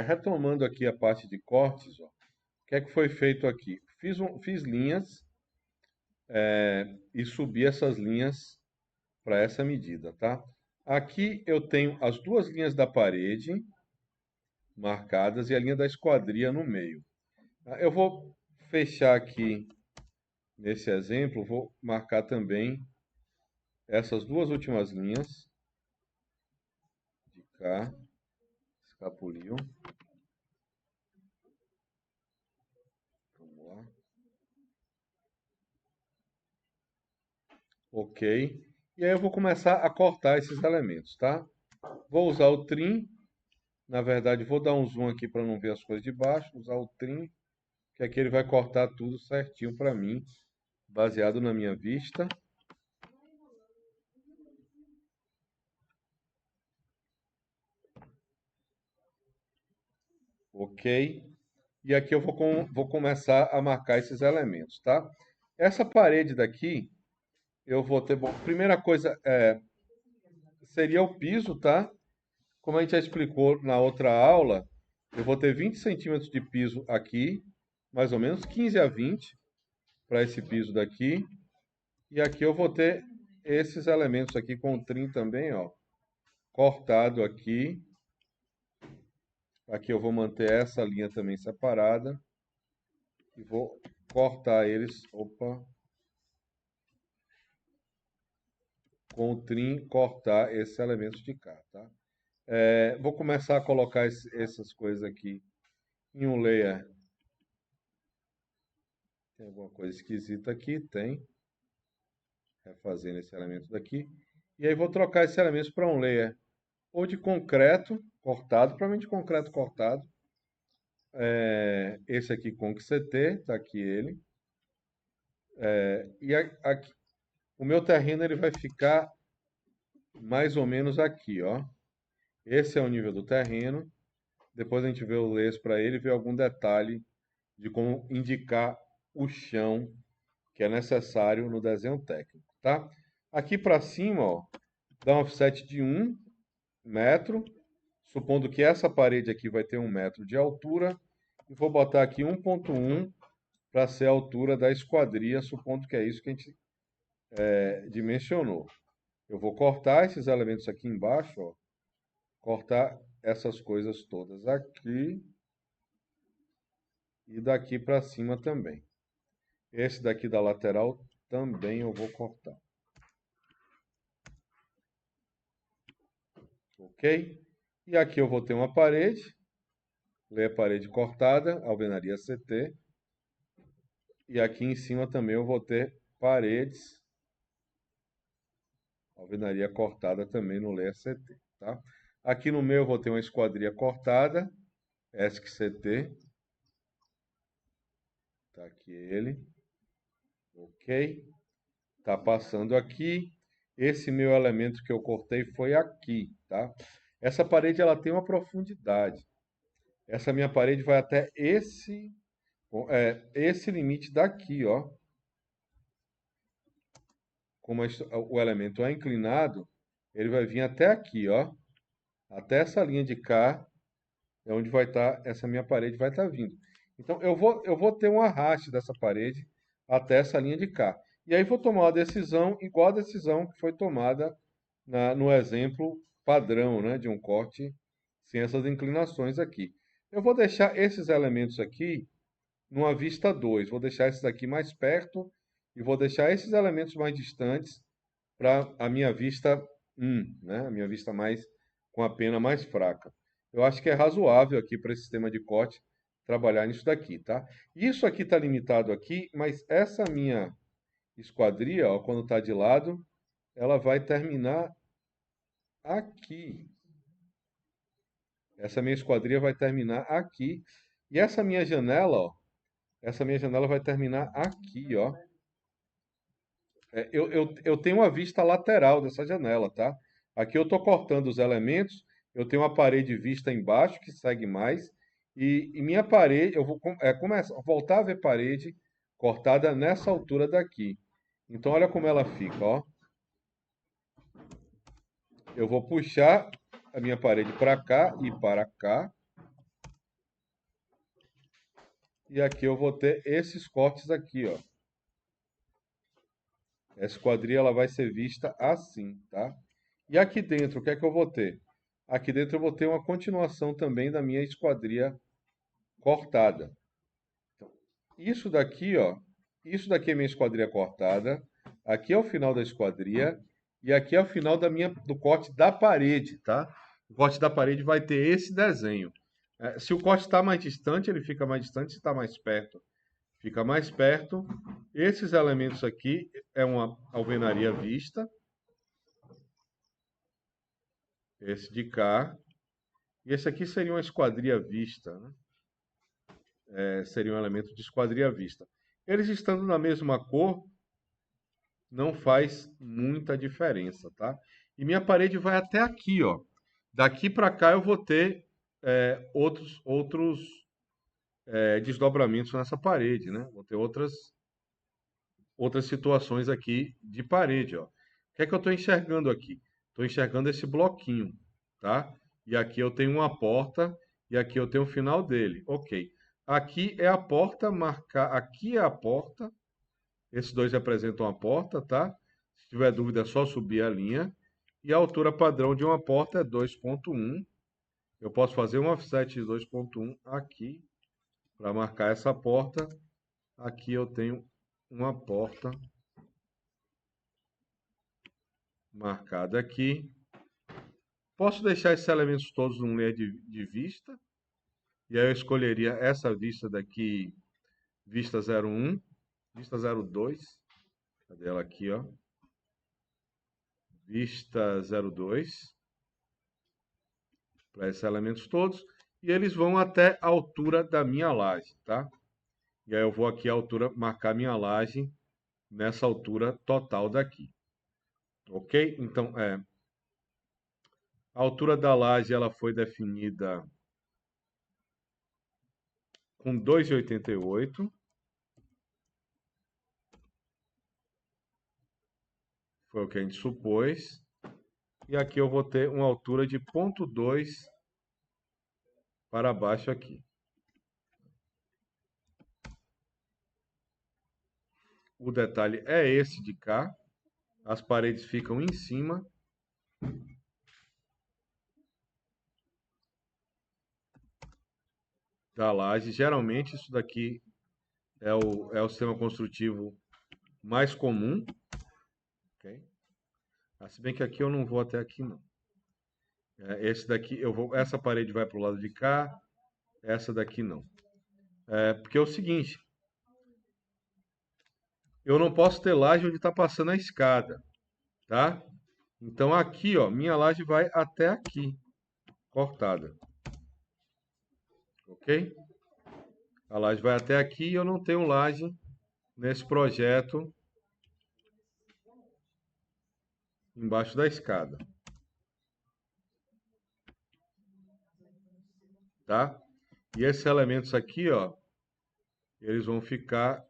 Retomando aqui a parte de cortes, ó, o que é que foi feito aqui? Fiz linhas e subi essas linhas para essa medida, tá? Aqui eu tenho as duas linhas da parede marcadas e a linha da esquadria no meio. Eu vou fechar aqui nesse exemplo, vou marcar também essas duas últimas linhas de cá, escapuliu. Vamos lá. Ok. E aí eu vou começar a cortar esses elementos, tá? Vou usar o trim. Na verdade, vou dar um zoom aqui para não ver as coisas de baixo. Usar o trim, que aqui ele vai cortar tudo certinho para mim, baseado na minha vista. Ok. E aqui eu vou começar a marcar esses elementos, tá? Essa parede daqui, eu vou ter... Bom, primeira coisa seria o piso, tá? Como a gente já explicou na outra aula, eu vou ter 20 centímetros de piso aqui, mais ou menos 15 a 20 para esse piso daqui. E aqui eu vou ter esses elementos aqui com o trim também, ó, cortado aqui. Aqui eu vou manter essa linha também separada e vou cortar eles, opa, com o trim, cortar esses elementos de cá, tá? Vou começar a colocar essas coisas aqui em um layer. Tem alguma coisa esquisita aqui? Tem. Refazendo esse elemento daqui. E aí vou trocar esses elementos para um layer ou de concreto cortado, provavelmente de concreto cortado. Esse aqui com CT, tá aqui ele. E aqui, o meu terreno ele vai ficar mais ou menos aqui, ó. Esse é o nível do terreno. Depois a gente vê o layers para ele, vê algum detalhe de como indicar o chão que é necessário no desenho técnico, tá? Aqui para cima, ó, dá um offset de 1 metro, supondo que essa parede aqui vai ter 1 metro de altura, e vou botar aqui 1,1 para ser a altura da esquadria, supondo que é isso que a gente dimensionou. Eu vou cortar esses elementos aqui embaixo, ó, cortar essas coisas todas aqui e daqui para cima também. Esse daqui da lateral também eu vou cortar. Ok? E aqui eu vou ter uma parede, ler a parede cortada, alvenaria CT. E aqui em cima também eu vou ter paredes, alvenaria cortada também no layer CT, tá? Aqui no meio eu vou ter uma esquadria cortada, ESC CT. Tá aqui ele. Ok? Tá passando aqui. Esse meu elemento que eu cortei foi aqui, tá? Essa parede ela tem uma profundidade. Essa minha parede vai até esse limite daqui, ó. Como o elemento é inclinado, ele vai vir até aqui, ó. Até essa linha de cá é onde vai estar, essa minha parede vai estar vindo. Então eu vou ter um arraste dessa parede até essa linha de cá. E aí vou tomar uma decisão igual a decisão que foi tomada no exemplo padrão, né, de um corte sem essas inclinações aqui. Eu vou deixar esses elementos aqui numa vista 2. Vou deixar esses aqui mais perto e vou deixar esses elementos mais distantes para a minha vista 1, né? A minha vista mais com a pena mais fraca. Eu acho que é razoável aqui para esse sistema de corte trabalhar nisso daqui, tá? Isso aqui está limitado aqui, mas essa minha esquadria, ó, quando está de lado, ela vai terminar aqui. Essa minha esquadria vai terminar aqui. E essa minha janela, ó, essa minha janela vai terminar aqui, ó. Eu tenho uma vista lateral dessa janela, tá? Aqui eu estou cortando os elementos, eu tenho uma parede vista embaixo que segue mais, e minha parede, eu vou voltar a ver parede cortada nessa altura daqui. Então olha como ela fica, ó. Eu vou puxar a minha parede para cá e para cá, E aqui eu vou ter esses cortes aqui, ó. Essa esquadria ela vai ser vista assim, tá? E aqui dentro, o que é que eu vou ter? Aqui dentro eu vou ter uma continuação também da minha esquadria cortada. Isso daqui, ó, isso daqui é minha esquadria cortada. Aqui é o final da esquadria e aqui é o final do corte da parede, tá? O corte da parede vai ter esse desenho. Se o corte está mais distante, ele fica mais distante. Se está mais perto, fica mais perto. Esses elementos aqui é uma alvenaria vista. Esse de cá. E esse aqui seria uma esquadria vista, né? Seria um elemento de esquadria vista. Eles estando na mesma cor, não faz muita diferença, tá? E minha parede vai até aqui, ó. Daqui para cá eu vou ter outros desdobramentos nessa parede, né? Vou ter outras situações aqui de parede, ó. O que é que eu estou enxergando aqui? Estou enxergando esse bloquinho, tá? E aqui eu tenho uma porta e aqui eu tenho o final dele. Ok. Aqui é a porta, aqui é a porta. Esses dois representam a porta, tá? Se tiver dúvida é só subir a linha. E a altura padrão de uma porta é 2.1. Eu posso fazer um offset de 2.1 aqui para marcar essa porta. Aqui eu tenho uma porta marcada aqui. Posso deixar esses elementos todos num layer de vista. E aí eu escolheria essa vista daqui, vista 01, vista 02. Cadê ela aqui, ó? Vista 02. Para esses elementos todos. E eles vão até a altura da minha laje, tá? E aí eu vou aqui a altura, marcar minha laje nessa altura total daqui. Ok? Então, a altura da laje ela foi definida com 2,88. Foi o que a gente supôs. E aqui eu vou ter uma altura de 0,2 para baixo aqui. O detalhe é esse de cá. As paredes ficam em cima. Da laje. Geralmente isso daqui é o sistema construtivo mais comum. Okay? Se bem que aqui eu não vou até aqui não. Esse daqui, essa parede vai para o lado de cá, essa daqui não. Porque é o seguinte, eu não posso ter laje onde está passando a escada, tá? Então aqui, ó, minha laje vai até aqui, cortada. Ok? A laje vai até aqui e eu não tenho laje nesse projeto embaixo da escada. Tá? E esses elementos aqui, ó, eles vão ficar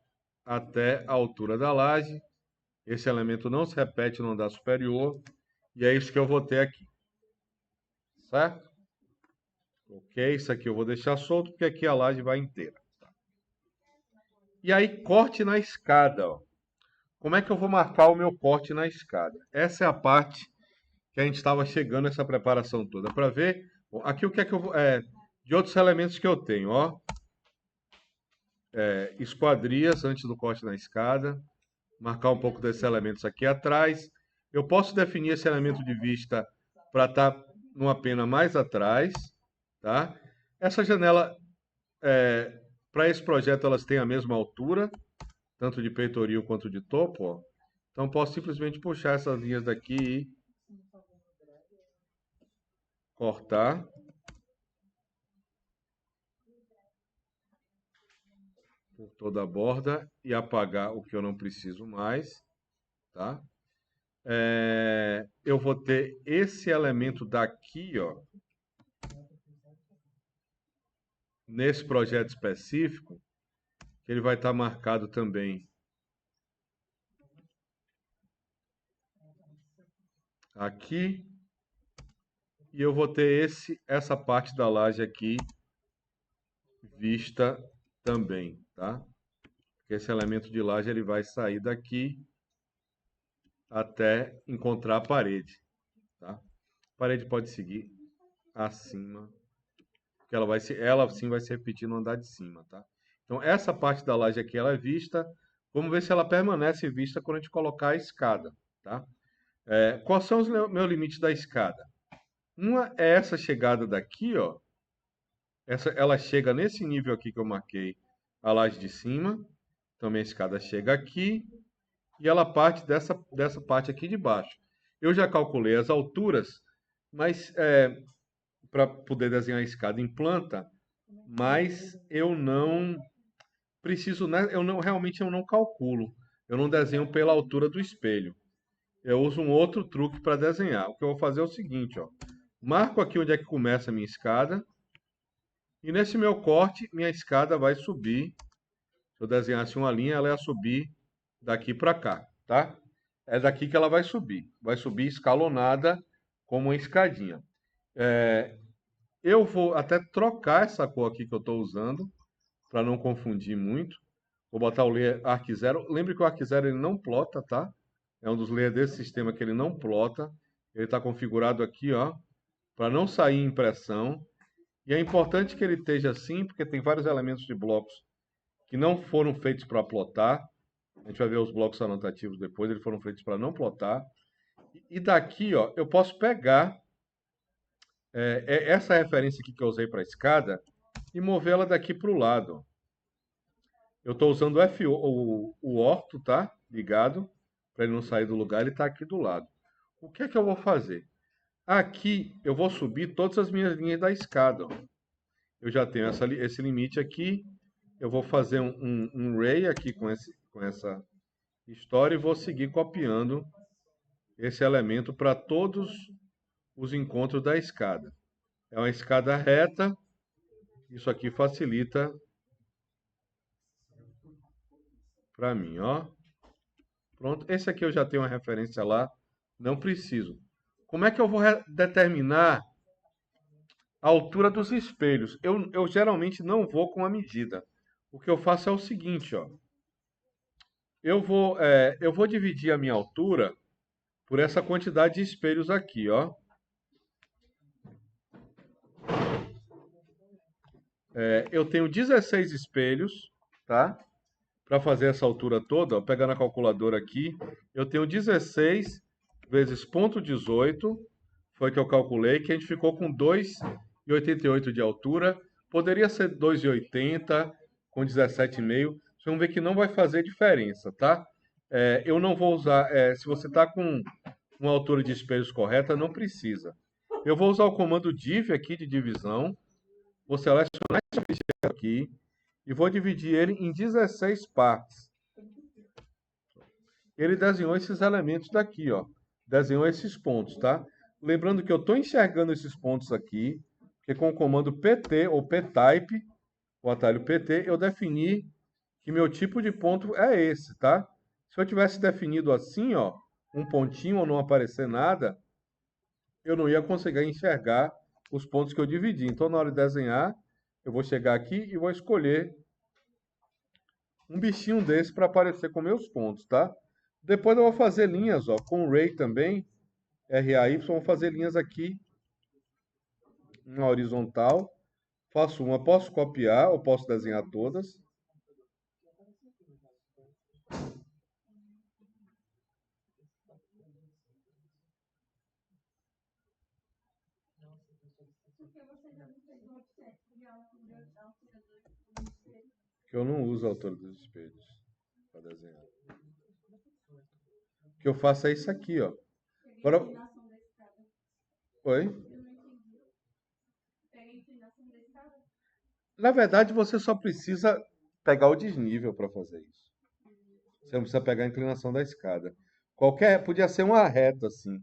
até a altura da laje. Esse elemento não se repete no andar superior. E é isso que eu vou ter aqui. Certo? Ok, isso aqui eu vou deixar solto, porque aqui a laje vai inteira. E aí, corte na escada. Ó. Como é que eu vou marcar o meu corte na escada? Essa é a parte que a gente estava chegando nessa preparação toda. Para ver, aqui o que é que eu vou... de outros elementos que eu tenho, ó. Esquadrias antes do corte na escada. Marcar um pouco desses elementos aqui atrás. Eu posso definir esse elemento de vista para estar numa pena mais atrás, tá? Essa janela, para esse projeto, elas têm a mesma altura, tanto de peitoril quanto de topo, ó. Então, posso simplesmente puxar essas linhas daqui e cortar. Por toda a borda e apagar o que eu não preciso mais, tá? Eu vou ter esse elemento daqui, ó, nesse projeto específico, que ele vai estar marcado também aqui, e eu vou ter essa parte da laje aqui vista também, tá? Porque esse elemento de laje ele vai sair daqui até encontrar a parede, tá? A parede pode seguir acima, porque ela sim vai se repetir no andar de cima, tá? Então essa parte da laje aqui ela é vista. Vamos ver se ela permanece vista quando a gente colocar a escada, tá? Quais são os meus limites da escada? Uma é essa chegada daqui, ó. Ela chega nesse nível aqui que eu marquei, a laje de cima. Também a escada chega aqui e ela parte dessa parte aqui de baixo. Eu já calculei as alturas, mas para poder desenhar a escada em planta, mas eu não preciso, né? Realmente eu não calculo. Eu não desenho pela altura do espelho. Eu uso um outro truque para desenhar. O que eu vou fazer é o seguinte, ó. Marco aqui onde é que começa a minha escada. E nesse meu corte, minha escada vai subir. Se eu desenhasse uma linha, ela ia subir daqui para cá, tá? É daqui que ela vai subir. Vai subir escalonada como uma escadinha. Eu vou até trocar essa cor aqui que eu estou usando, para não confundir muito. Vou botar o layer Arc Zero. Lembre que o Arc Zero ele não plota, tá? É um dos layers desse sistema que ele não plota. Ele está configurado aqui, ó, para não sair impressão. E é importante que ele esteja assim, porque tem vários elementos de blocos que não foram feitos para plotar. A gente vai ver os blocos anotativos depois, eles foram feitos para não plotar. E daqui, ó, eu posso pegar essa referência aqui que eu usei para a escada e mover ela daqui para o lado. Eu estou usando o orto, tá? Ligado, para ele não sair do lugar, ele está aqui do lado. O que é que eu vou fazer? Aqui eu vou subir todas as minhas linhas da escada, ó. Eu já tenho esse limite aqui. Eu vou fazer um ray aqui com essa história e vou seguir copiando esse elemento para todos os encontros da escada. É uma escada reta. Isso aqui facilita para mim, ó. Pronto. Esse aqui eu já tenho uma referência lá. Não preciso. Como é que eu vou determinar a altura dos espelhos? Eu geralmente não vou com a medida. O que eu faço é o seguinte, ó. Eu vou dividir a minha altura por essa quantidade de espelhos aqui, ó. Eu tenho 16 espelhos, tá? Para fazer essa altura toda, ó, pegando a calculadora aqui, eu tenho 16 vezes 0,18, foi que eu calculei, que a gente ficou com 2,88 de altura. Poderia ser 2,80 com 17,5. Vocês vão ver que não vai fazer diferença, tá? Eu não vou usar, se você está com uma altura de espelhos correta, não precisa. Eu vou usar o comando div aqui de divisão. Vou selecionar esse ficheiro aqui e vou dividir ele em 16 partes. Ele desenhou esses elementos daqui, ó. Desenhou esses pontos, tá? Lembrando que eu estou enxergando esses pontos aqui, porque com o comando PT ou ptype, o atalho PT, eu defini que meu tipo de ponto é esse, tá? Se eu tivesse definido assim, ó, um pontinho ou não aparecer nada, eu não ia conseguir enxergar os pontos que eu dividi. Então, na hora de desenhar, eu vou chegar aqui e vou escolher um bichinho desse para aparecer com meus pontos, tá? Depois eu vou fazer linhas, ó, com o Ray também, RAY, vou fazer linhas aqui na horizontal. Faço uma, posso copiar ou posso desenhar todas. Que eu não uso a altura dos espelhos para desenhar. O que eu faço é isso aqui, ó. Agora... Oi? Na verdade, você só precisa pegar o desnível para fazer isso. Você não precisa pegar a inclinação da escada. Podia ser uma reta assim.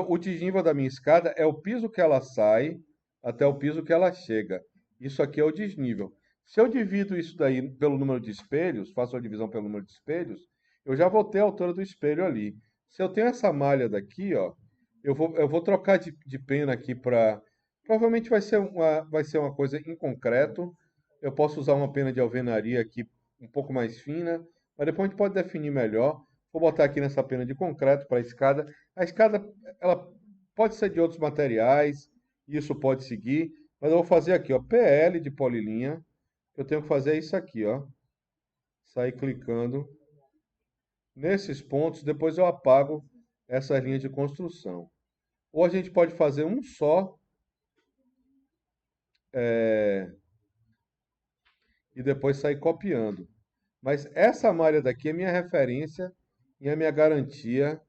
O desnível da minha escada é o piso que ela sai até o piso que ela chega. Isso aqui é o desnível. Se eu divido isso daí pelo número de espelhos, faço a divisão pelo número de espelhos, eu já vou ter a altura do espelho ali. Se eu tenho essa malha daqui, ó, eu vou trocar de pena aqui para... Provavelmente vai ser uma coisa em concreto, Eu posso usar uma pena de alvenaria aqui um pouco mais fina, mas depois a gente pode definir melhor. Vou botar aqui nessa pena de concreto para a escada. A escada, ela pode ser de outros materiais, isso pode seguir, mas eu vou fazer aqui, ó, PL de polilinha. Eu tenho que fazer isso aqui, ó. Sair clicando nesses pontos, depois eu apago essas linhas de construção. Ou a gente pode fazer um só e depois sair copiando. Mas essa malha daqui é minha referência e é minha garantia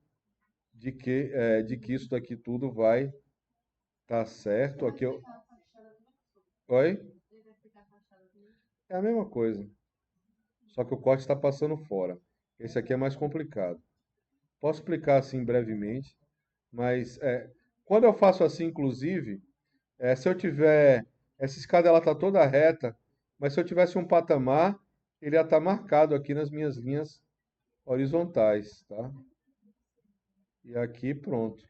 de que isso daqui tudo vai estar certo. Aqui eu... Oi? É a mesma coisa, só que o corte está passando fora. Esse aqui é mais complicado. Posso explicar assim brevemente, mas quando eu faço assim, inclusive, se eu tiver... Essa escada ela está toda reta, mas se eu tivesse um patamar, ele ia estar marcado aqui nas minhas linhas horizontais, tá? E aqui pronto.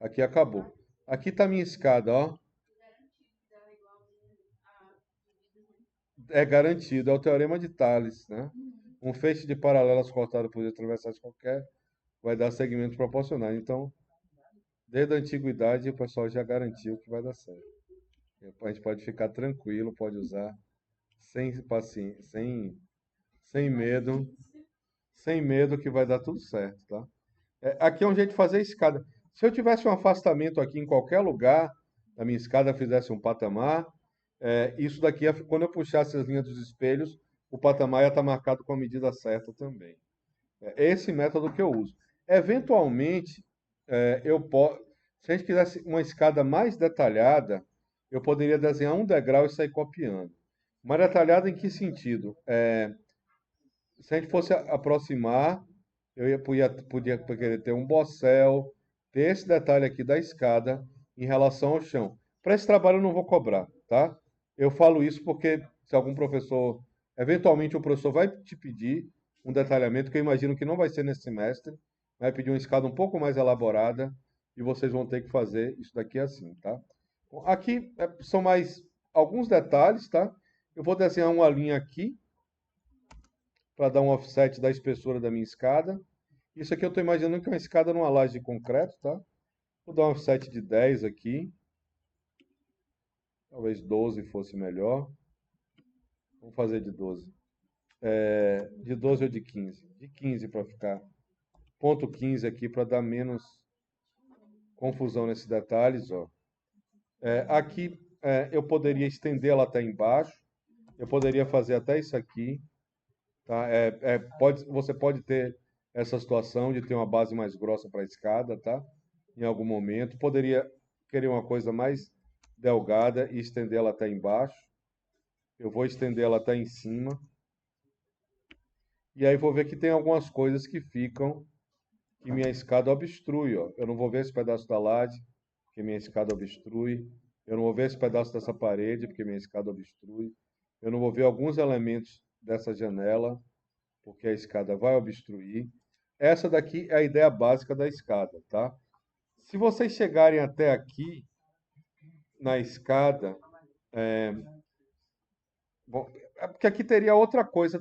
Aqui acabou. Aqui está minha escada, ó. É garantido, é o teorema de Tales, né? Um feixe de paralelas cortado por transversais qualquer vai dar segmentos proporcionais. Então, desde a antiguidade, o pessoal já garantiu que vai dar certo. A gente pode ficar tranquilo, pode usar sem paciência, sem medo, sem medo que vai dar tudo certo, tá? Aqui é um jeito de fazer escada. Se eu tivesse um afastamento aqui em qualquer lugar, a minha escada fizesse um patamar, isso daqui, quando eu puxasse as linhas dos espelhos, o patamar ia estar marcado com a medida certa também. É esse método que eu uso. Eventualmente, se a gente quisesse uma escada mais detalhada, eu poderia desenhar um degrau e sair copiando. Mais detalhada em que sentido? Se a gente fosse aproximar, podia querer ter um bossel, ter esse detalhe aqui da escada em relação ao chão. Para esse trabalho eu não vou cobrar, tá? Eu falo isso porque se algum professor, eventualmente o professor vai te pedir um detalhamento, que eu imagino que não vai ser nesse semestre, vai pedir uma escada um pouco mais elaborada e vocês vão ter que fazer isso daqui assim, tá? Bom, aqui são mais alguns detalhes, tá? Eu vou desenhar uma linha aqui para dar um offset da espessura da minha escada. Isso aqui eu estou imaginando que é uma escada numa laje de concreto, tá? Vou dar um offset de 10 aqui. Talvez 12 fosse melhor. Vamos fazer de 12. De 12 ou de 15? De 15 para ficar. Ponto 15 aqui para dar menos confusão nesses detalhes, ó. Aqui eu poderia estender ela até embaixo. Eu poderia fazer até isso aqui. Tá? Você pode ter essa situação de ter uma base mais grossa para a escada, tá? Em algum momento. Poderia querer uma coisa mais delgada e estender ela até embaixo. Eu vou estender ela até em cima. E aí vou ver que tem algumas coisas que ficam, que minha escada obstrui, ó. Eu não vou ver esse pedaço da laje, porque minha escada obstrui. Eu não vou ver esse pedaço dessa parede, porque minha escada obstrui. Eu não vou ver alguns elementos dessa janela, porque a escada vai obstruir. Essa daqui é a ideia básica da escada, tá? Se vocês chegarem até aqui na escada, bom, porque aqui teria outra coisa